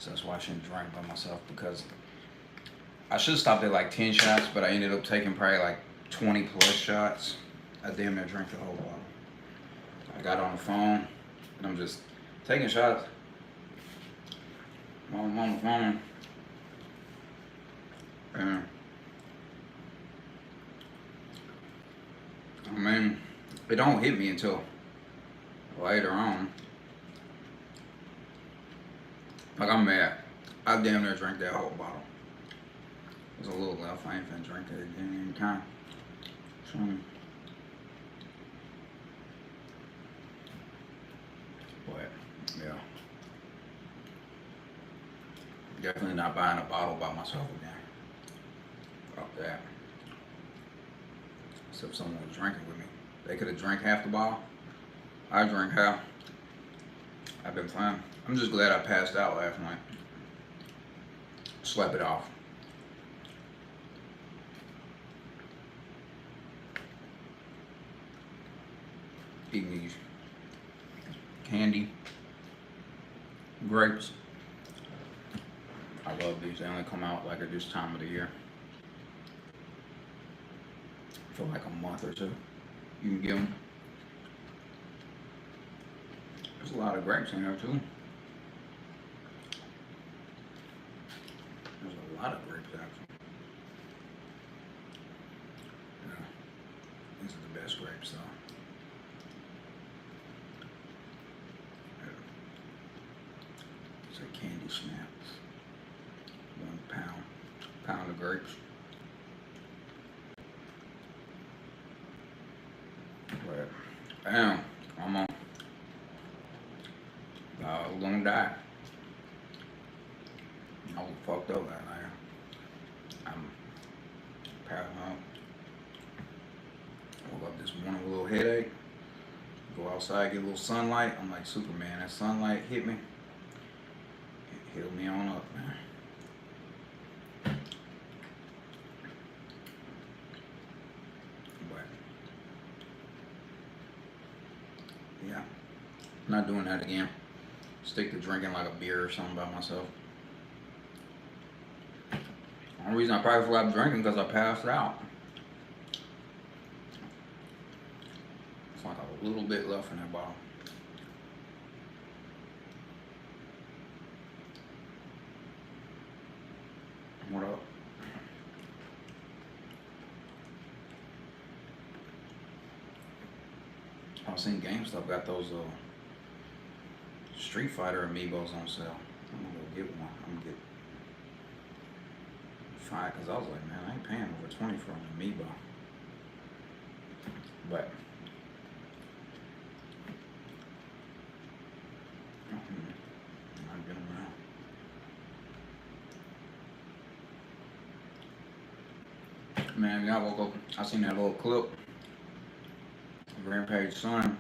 So that's why I shouldn't drink by myself because I should have stopped at like 10 shots, but I ended up taking probably like 20 plus shots. I damn near drank the whole bottle. I got on the phone and I'm just taking shots. I'm on the phone and I mean, it don't hit me until later on. Like I'm mad. I damn near drank that whole bottle. There's a little left. I ain't finna drink that again anytime. So, but yeah, definitely not buying a bottle by myself again. Fuck that. Except someone was drinking with me. They could have drank half the bottle. I drank half. I've been fine. I'm just glad I passed out last night. Slept it off. Eating these candy grapes. I love these. They only come out like at this time of the year. For like a month or two. You can get them. There's a lot of grapes in there too. There's a lot of grapes actually. Yeah, these are the best grapes though. It's a candy snaps. 1 pound. Pound of grapes. But damn, I'm on. We're gonna die. I was fucked up last night. I'm passing out. Woke up this morning with a little headache. Go outside, get a little sunlight. I'm like Superman. That sunlight hit me. It healed me on up, man. But yeah, I'm not doing that again. Stick to drinking like a beer or something by myself. The only reason I probably stopped drinking because I passed out. It's like a little bit left in that bottle. What up? I seen GameStop got those Street Fighter amiibos on sale. I'm gonna go get one. I'm gonna get 5 because I was like, man, I ain't paying over 20 for an amiibo. But I'm getting them out. Man, I woke up. I seen that little clip. Rampage's son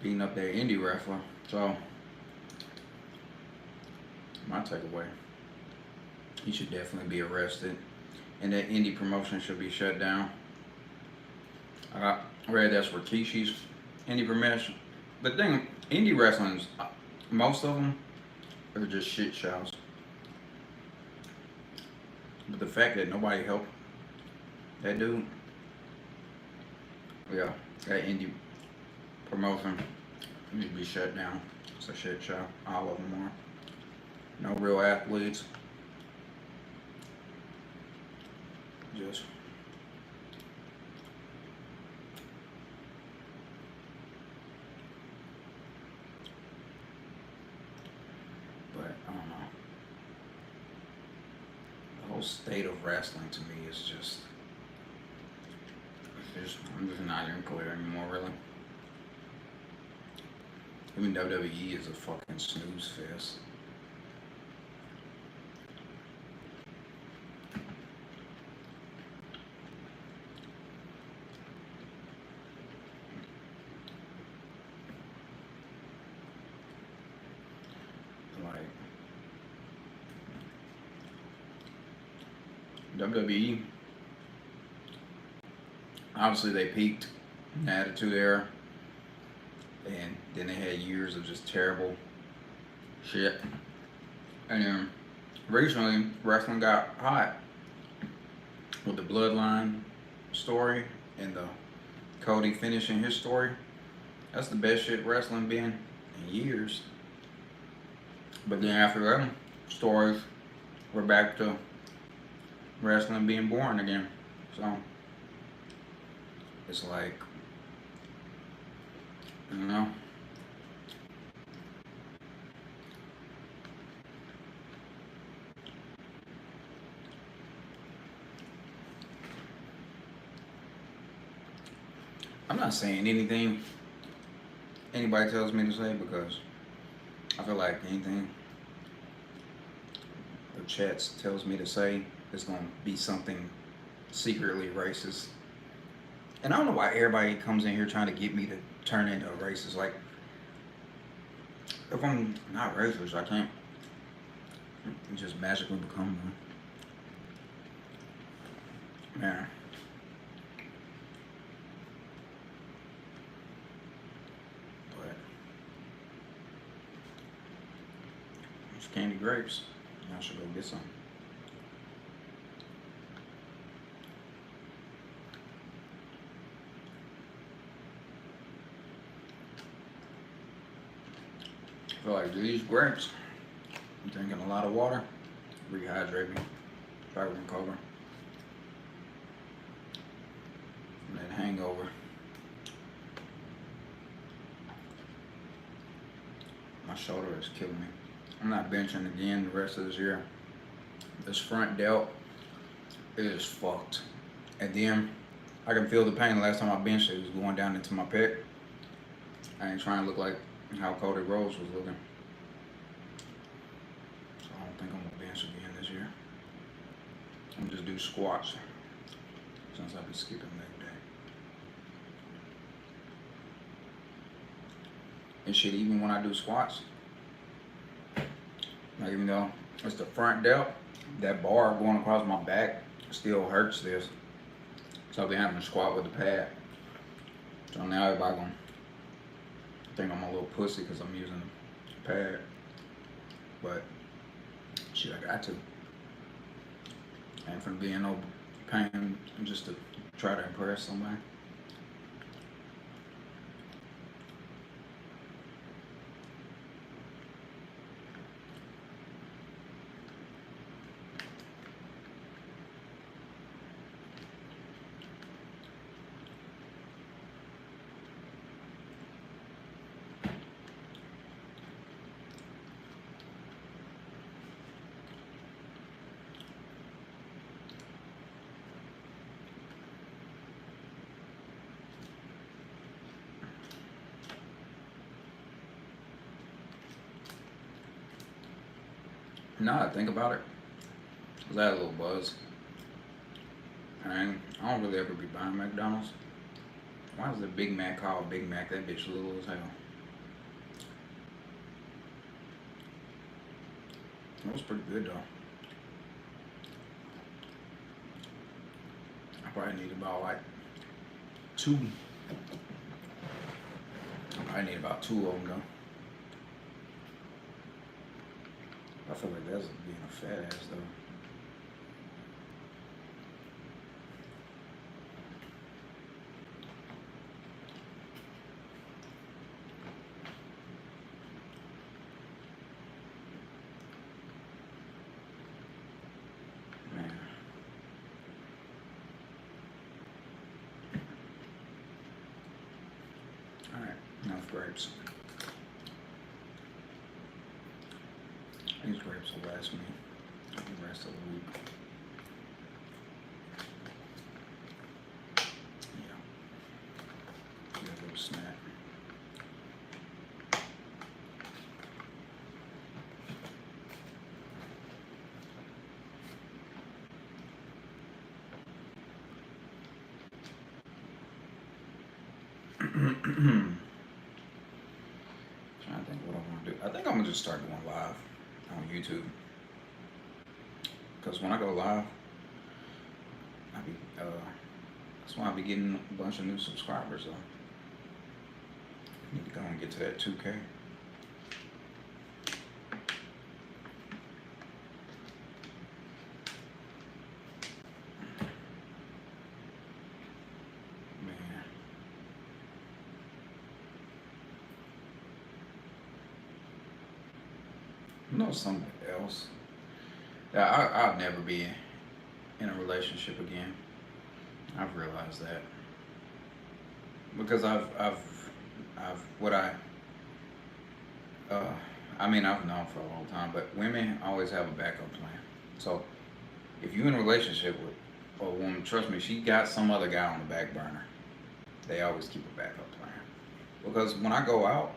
beating up their indie wrestler. So my takeaway, he should definitely be arrested, and that indie promotion should be shut down. I read that's Rikishi's indie promotion. The thing, indie wrestling's most of them are just shit shows. But the fact that nobody helped that dude, yeah, that indie promotion needs to be shut down. It's a shit show. All of them are. No real athletes. Just but I don't know. The whole state of wrestling to me is just I'm just not even clear anymore really. Even WWE is a fucking snooze fest. Like WWE, obviously they peaked in the Attitude Era, and Then they had years of just terrible shit. And then recently, wrestling got hot with the Bloodline story and the Cody finishing his story. That's the best shit wrestling been in years. But then after them stories, we're back to wrestling being boring again. So it's like, you know. I'm not saying anything anybody tells me to say because I feel like anything the chats tells me to say is gonna be something secretly racist. And I don't know why everybody comes in here trying to get me to turn into a racist. Like, if I'm not racist, I can't just magically become one. Man. But it's candy grapes. I should go get some. I feel like these grapes, I'm drinking a lot of water, rehydrate me, probably recover from that hangover. My shoulder is killing me. I'm not benching again the rest of this year. This front delt is fucked. And then I can feel the pain. The last time I benched it was going down into my pec. I ain't trying to look like how Cody Rhodes was looking. So I don't think I'm gonna bench again this year. I'm gonna just do squats since I've been skipping leg day. And shit, even when I do squats, like even though it's the front delt, that bar going across my back still hurts this. So I've been having to squat with the pad. So now everybody gonna think I'm a little pussy because I'm using the pad. But shit, I got to. And from being no pain just to try to impress somebody. Now that I think about it, cause I had a little buzz. And I don't really ever be buying McDonald's. Why is the Big Mac called Big Mac? That bitch little as hell. It was pretty good though. I probably need about like two. I need about two of them though. I feel like that's being a fat ass though. Man. Alright, enough grapes. These grapes will last me the rest of the week. Yeah. Get a little snack. Trying to think what I want to do. I think I'm gonna just start going live on YouTube. Cause when I go live, I be that's why I be getting a bunch of new subscribers though. Need to go and get to that 2K. Man. You know something else? That I'll never be in a relationship again. I've realized that because what uh, I mean, I've known for a long time, but women always have a backup plan. So if you're in a relationship with a woman, trust me, she got some other guy on the back burner. They always keep a backup plan. Because when I go out,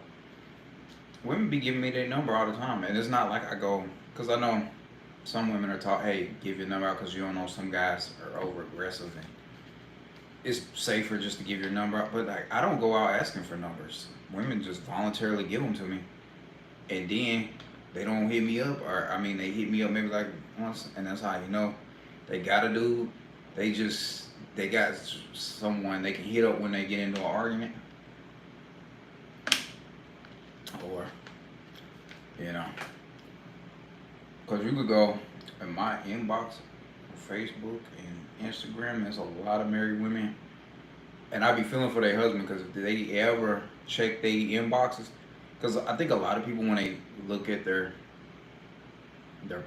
women be giving me their number all the time, and it's not like I go, because I know some women are taught, hey, give your number out because you don't know some guys are over aggressive and it's safer just to give your number out. But like, I don't go out asking for numbers. Women just voluntarily give them to me, and then they don't hit me up, or I mean, they hit me up maybe like once, and that's how you know they got a dude. They got someone they can hit up when they get into an argument, or you know, because you could go in my inbox on Facebook and Instagram. There's a lot of married women, and I be feeling for their husband because if they ever check their inboxes, because I think a lot of people when they look at their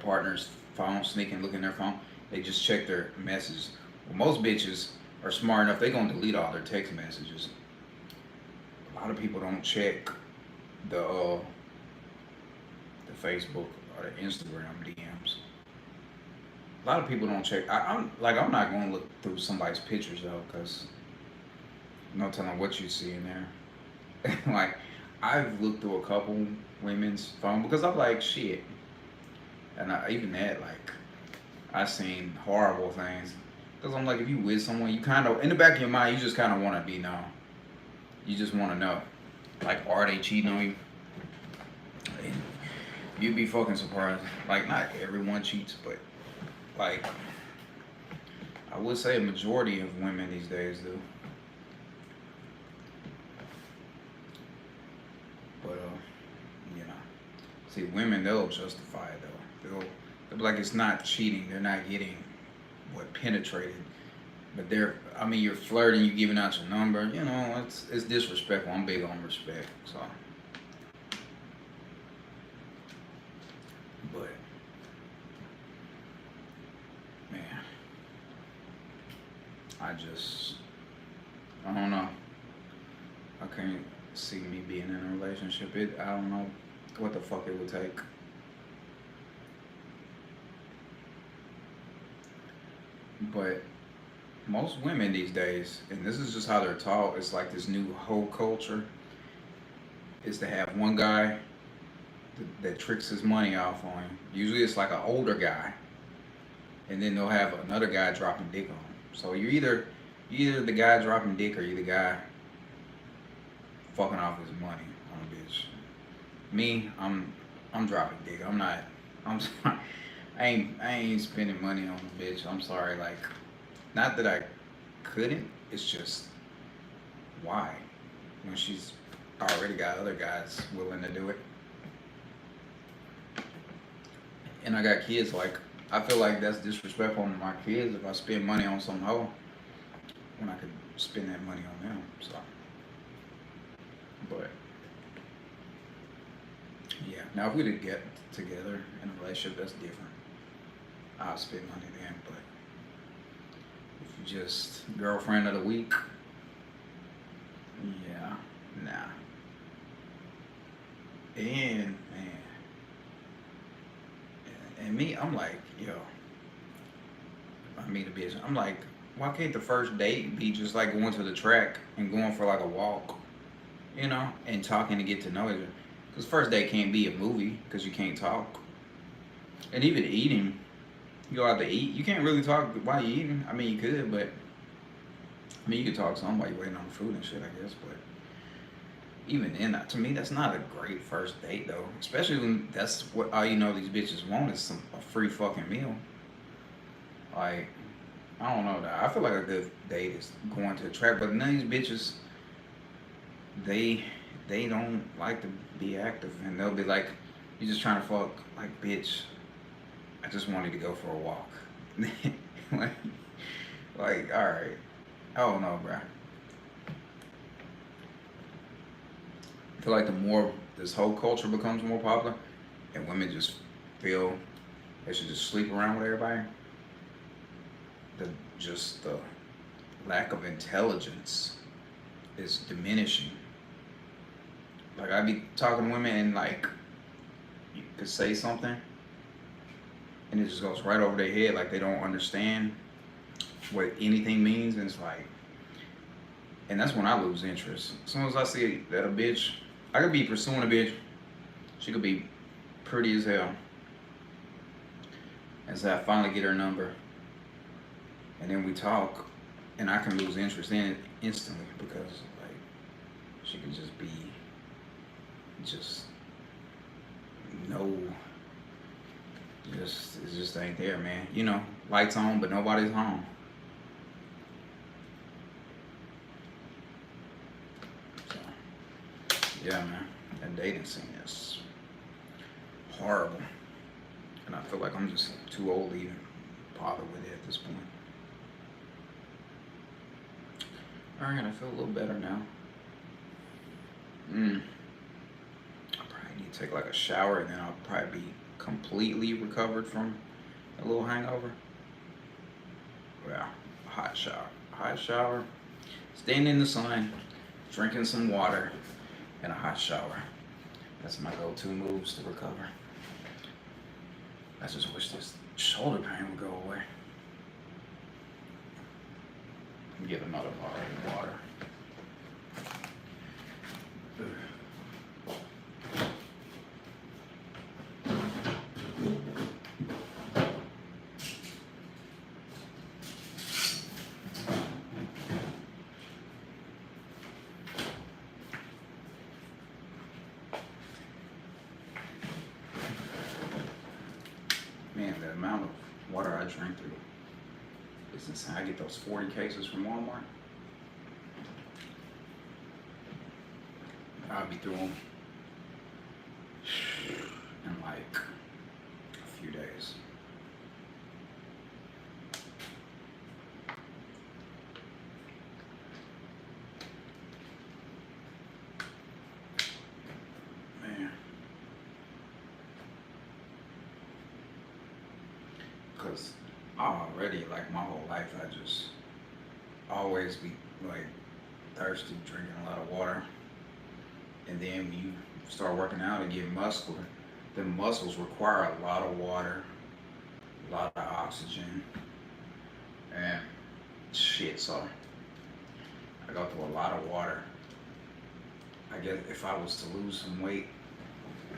partner's phone, sneak and look in their phone, they just check their messages. Well, most bitches are smart enough; they gonna delete all their text messages. A lot of people don't check the the Facebook or the Instagram DMs. A lot of people don't check. I'm not gonna look through somebody's pictures though, cause no telling what you see in there. Like I've looked through a couple women's phone because I'm like shit, and even that like I've seen horrible things. Cause I'm like if you with someone, you kind of in the back of your mind, you just kind of want to be known. You just want to know, like are they cheating on you? And you'd be fucking surprised. Like not everyone cheats, but like I would say a majority of women these days do. But you know, see, women they'll justify it though. They'll be like it's not cheating. They're not getting what penetrated, but they're. I mean, you're flirting. You're giving out your number. You know, it's disrespectful. I'm big on respect. So, but man, I just I don't know. I can't see me being in a relationship. I don't know what the fuck it would take. But most women these days, and this is just how they're taught, it's like this new whole culture is to have one guy that tricks his money off on him. Usually it's like an older guy, and then they'll have another guy dropping dick on him. So you're either the guy dropping dick or you're the guy fucking off his money on a bitch. Me, I'm dropping dick. I'm not. I'm. I ain't spending money on a bitch. I'm sorry. Like, not that I couldn't. It's just why when she's already got other guys willing to do it. And I got kids. Like, I feel like that's disrespectful to my kids if I spend money on some hoe when I could spend that money on them. So, but yeah. Now, if we did get together in a relationship, that's different. I'll spend money then. But if you just girlfriend of the week, yeah, nah. And man, and me, I'm like, yo, I mean, a bitch. I'm like, why can't the first date be just like going to the track and going for like a walk, you know, and talking to get to know each other? Because first date can't be a movie because you can't talk. And even eating, you go out to eat, you can't really talk while you're eating. I mean, you could, but I mean, you could talk some while you're waiting on the food and shit, I guess. But even then, to me, that's not a great first date though. Especially when that's what all you know these bitches want is a free fucking meal. Like, I don't know. I feel like a good date is going to the track, but none of these bitches, they they don't like to be active, and they'll be like, "You just trying to fuck?" Like, bitch, I just wanted to go for a walk. like, all right. Oh no, bro. I feel like the more this whole culture becomes more popular, and women just feel they should just sleep around with everybody, the just the lack of intelligence is diminishing. Like I be talking to women and like you could say something and it just goes right over their head, like they don't understand what anything means, and it's like, and that's when I lose interest. As soon as I see that a bitch, I could be pursuing a bitch, she could be pretty as hell, and so I finally get her number, and then we talk, and I can lose interest in it instantly because like she could just be just no, just it just ain't there, man. You know, lights on but nobody's home. So yeah, man, that dating scene is horrible, and I feel like I'm just too old to even bother with it at this point. All right, I feel a little better now. I probably need to take like a shower, and then I'll probably be completely recovered from a little hangover. Yeah, hot shower, staying in the sun, drinking some water, and a hot shower. That's my go-to moves to recover. I just wish this shoulder pain would go away. Get another bottle of water. Man, the amount of water I drink through is insane. I get those 40 cases from Walmart. I'll be through them in like a few days. Man. Because already, like my whole life, I just always be like thirsty, drinking a lot of water. And then when you start working out and get muscular, the muscles require a lot of water, a lot of oxygen, and shit. So I go through a lot of water. I guess if I was to lose some weight,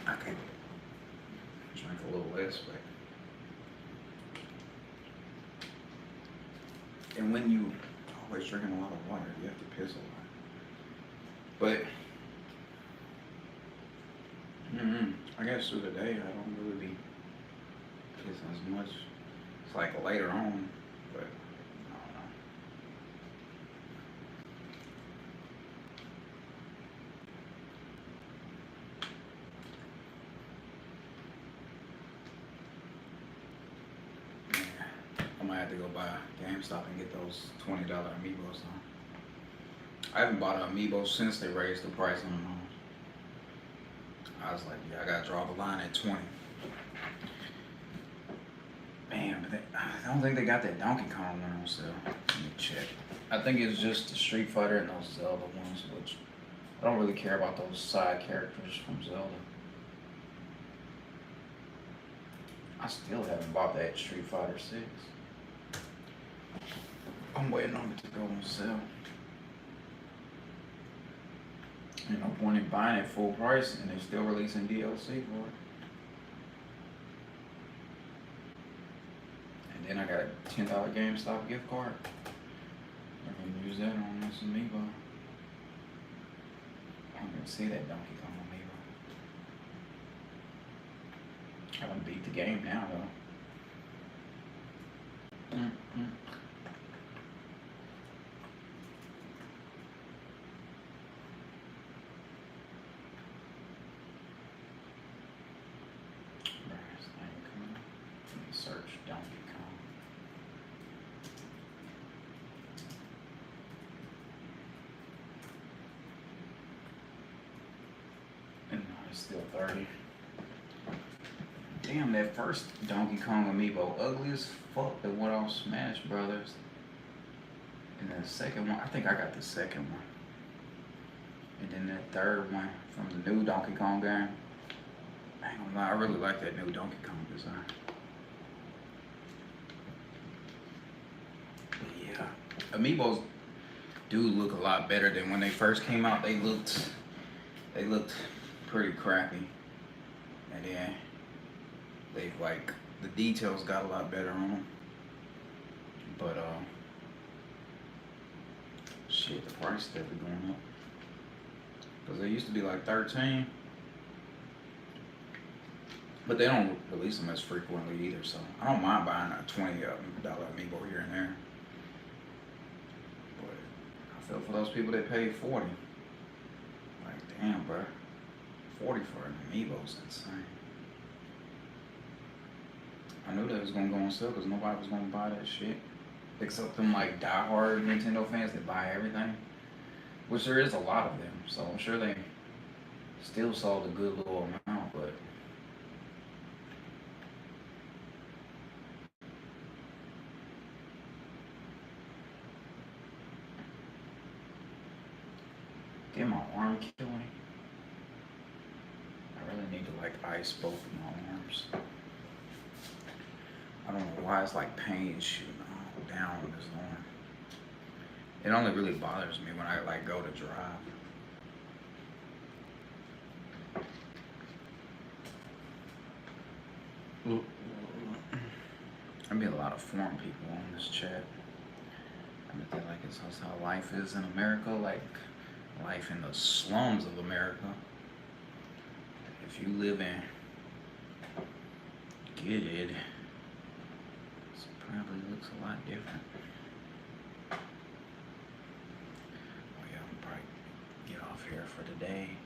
I could drink a little less, but and when you always drinking a lot of water, you have to piss a lot. But I guess through the day, I don't really be pissing as much. It's like later on, but I don't know. Yeah, I might have to go buy GameStop and get those $20 amiibos on. I haven't bought an amiibo since they raised the price on them. I was like, yeah, I gotta draw the line at 20. Man, but I don't think they got that Donkey Kong one on sale. Let me check. I think it's just the Street Fighter and those Zelda ones, which I don't really care about those side characters from Zelda. I still haven't bought that Street Fighter 6. I'm waiting on it to go on sale. Ain't no point in buying it full price and they're still releasing DLC for it. And then I got a $10 GameStop gift card. I can use that on this amiibo. I don't even see that Donkey Kong amiibo. I done beat the game now though. Still 30. Damn, that first Donkey Kong amiibo ugly as fuck that went off Smash Brothers. And then the second one, I think I got the second one. And then that third one from the new Donkey Kong game. I ain't gonna lie, I really like that new Donkey Kong design. But yeah, amiibos do look a lot better than when they first came out. They looked pretty crappy. And then they've like, the details got a lot better on them. But shit, the price definitely going up. Cause they used to be like 13. But they don't release them as frequently either, so I don't mind buying a $20 amiibo here and there. But I feel for those people that pay 40. Like, damn, bro. 40 for an amiibo is insane. I knew that was gonna go on sale because nobody was gonna buy that shit. Except them like diehard Nintendo fans that buy everything. Which there is a lot of them, so I'm sure they still sold a good little amount, but get my arm killing. I really need to like ice both of my arms. I don't know why it's like pain shooting all down this arm. It only really bothers me when I like go to drive. I meet a lot of foreign people on this chat. I bet they like it's how life is in America, like life in the slums of America. If you live in Gilead, it probably looks a lot different. Oh yeah, I'm probably get off here for today.